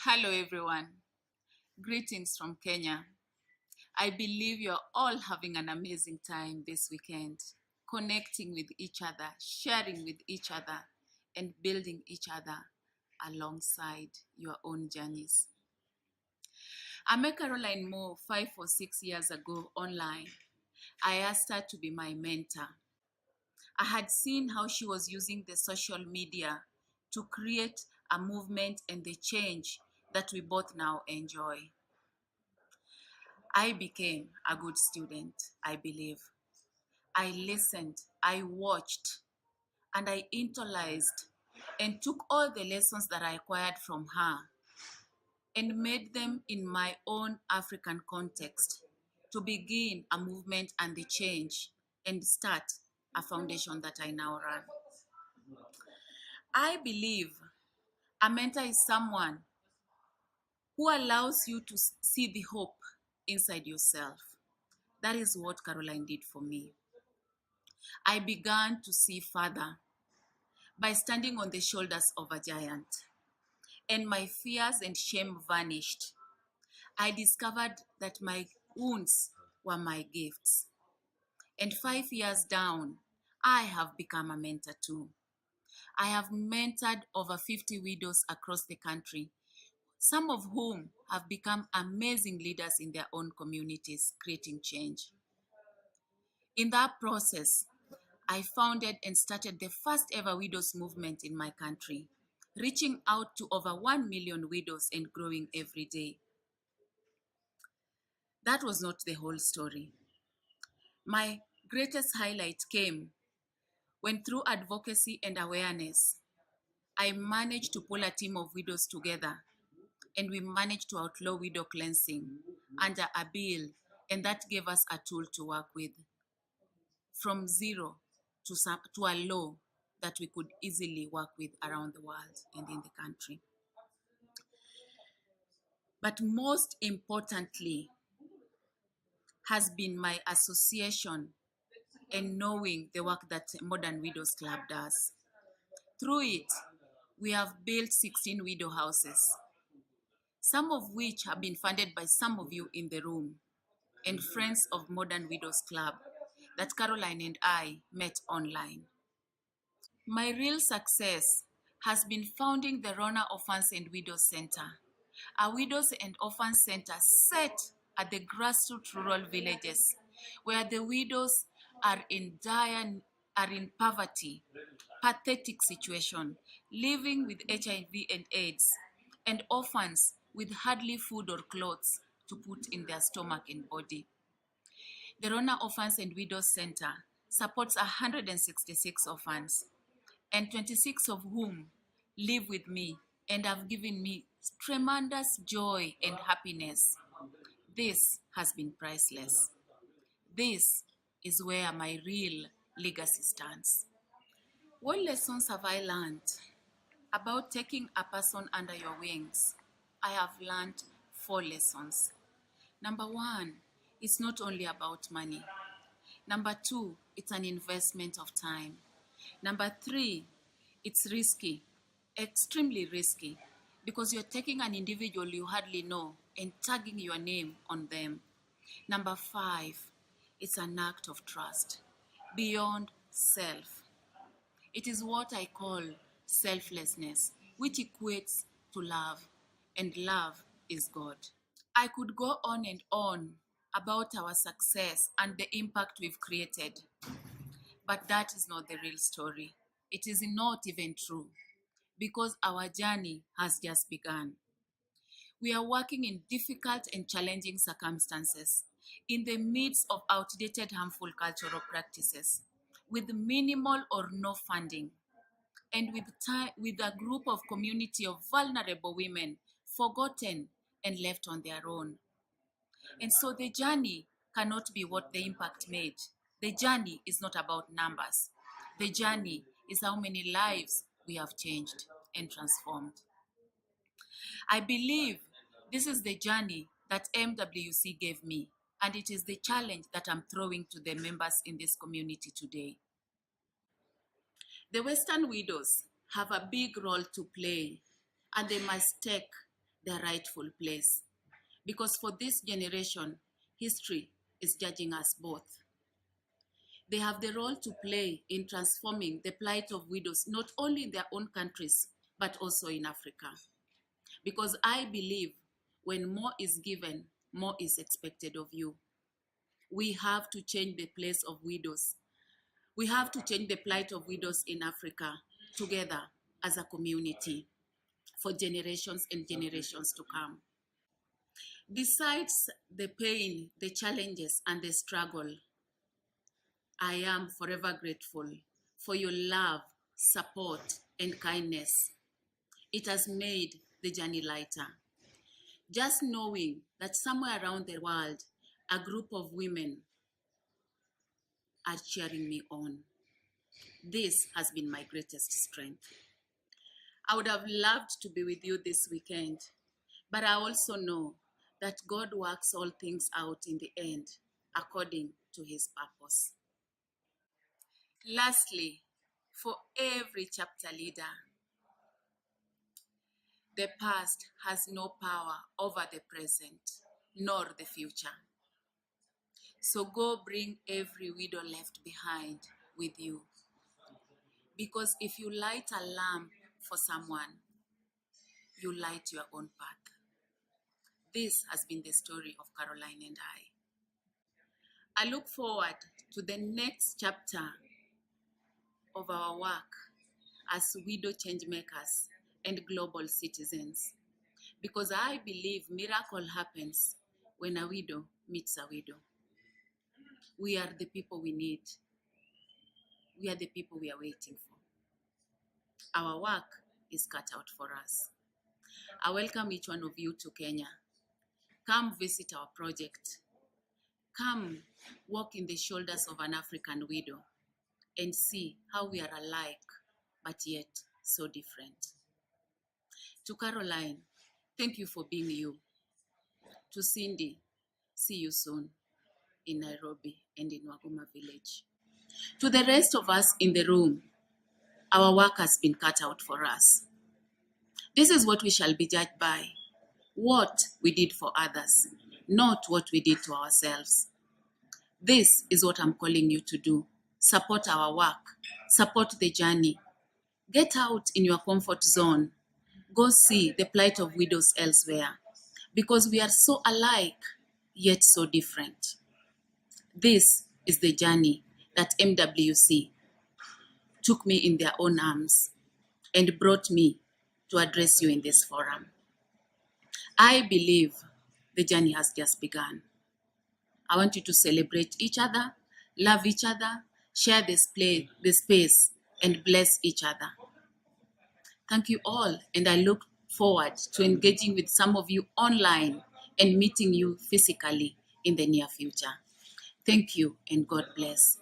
Hello, everyone. Greetings from Kenya. I believe you're all having an amazing time this weekend, connecting with each other, sharing with each other, and building each other alongside your own journeys. I met Caroline Moore 5 or 6 years ago online. I asked her to be my mentor. I had seen how she was using the social media to create a movement and the change that we both now enjoy. I became a good student, I believe. I listened, I watched, and I internalized and took all the lessons that I acquired from her and made them in my own African context to begin a movement and the change and start a foundation that I now run. I believe a mentor is someone who allows you to see the hope inside yourself. That is what Caroline did for me. I began to see further by standing on the shoulders of a giant, and my fears and shame vanished. I discovered that my wounds were my gifts. And 5 years down, I have become a mentor too. I have mentored over 50 widows across the country, some of whom have become amazing leaders in their own communities, creating change. In that process, I founded and started the first ever widows movement in my country, reaching out to over 1 million widows and growing every day. That was not the whole story. My greatest highlight came when, through advocacy and awareness, I managed to pull a team of widows together, and we managed to outlaw widow cleansing under a bill, and that gave us a tool to work with, from zero to a law that we could easily work with around the world and in the country. But most importantly has been my association and knowing the work that Modern Widows Club does. Through it, we have built 16 widow houses, some of which have been funded by some of you in the room and friends of Modern Widows Club that Caroline and I met online. My real success has been founding the Rona Orphans and Widows Center, a widows and orphans center set at the grassroots rural villages where the widows are in poverty, pathetic situation, living with HIV and AIDS, and orphans with hardly food or clothes to put in their stomach and body. The Rona Orphans and Widows Center supports 166 orphans, and 26 of whom live with me and have given me tremendous joy and happiness. This has been priceless. This is where my real legacy stands. What lessons have I learned about taking a person under your wings? I have learned 4 lessons. Number 1, it's not only about money. Number 2, it's an investment of time. Number 3, it's risky, extremely risky, because you're taking an individual you hardly know and tagging your name on them. Number 5, it's an act of trust beyond self. It is what I call selflessness, which equates to love, and love is God. I could go on and on about our success and the impact we've created, but that is not the real story. It is not even true, because our journey has just begun. We are working in difficult and challenging circumstances, in the midst of outdated, harmful cultural practices, with minimal or no funding, and with a group of community of vulnerable women forgotten and left on their own. And so the journey cannot be what the impact made. The journey is not about numbers. The journey is how many lives we have changed and transformed. I believe this is the journey that MWC gave me, and it is the challenge that I'm throwing to the members in this community today. The Western widows have a big role to play, and they must take their rightful place. Because for this generation, history is judging us both. They have the role to play in transforming the plight of widows, not only in their own countries, but also in Africa. Because I believe when more is given, more is expected of you. We have to change the place of widows. We have to change the plight of widows in Africa together as a community for generations and generations to come. Besides the pain, the challenges, and the struggle, I am forever grateful for your love, support, and kindness. It has made the journey lighter. Just knowing that somewhere around the world, a group of women are cheering me on. This has been my greatest strength. I would have loved to be with you this weekend, but I also know that God works all things out in the end according to his purpose. Lastly, for every chapter leader, the past has no power over the present, nor the future. So go bring every widow left behind with you. Because if you light a lamp for someone, you light your own path. This has been the story of Caroline and I. I look forward to the next chapter of our work as widow changemakers and global citizens. Because I believe miracle happens when a widow meets a widow. We are the people we need. We are the people we are waiting for. Our work is cut out for us. I welcome each one of you to Kenya. Come visit our project. Come walk in the shoulders of an African widow and see how we are alike, but yet so different. To Caroline, thank you for being you. To Cindy, see you soon in Nairobi and in Waguma village. To the rest of us in the room, our work has been cut out for us. This is what we shall be judged by. What we did for others, not what we did to ourselves. This is what I'm calling you to do. Support our work. Support the journey. Get out in your comfort zone. Go see the plight of widows elsewhere. Because we are so alike, yet so different. This is the journey that MWC took me in their own arms and brought me to address you in this forum. I believe the journey has just begun. I want you to celebrate each other, love each other, share the space, and bless each other. Thank you all, and I look forward to engaging with some of you online and meeting you physically in the near future. Thank you, and God bless.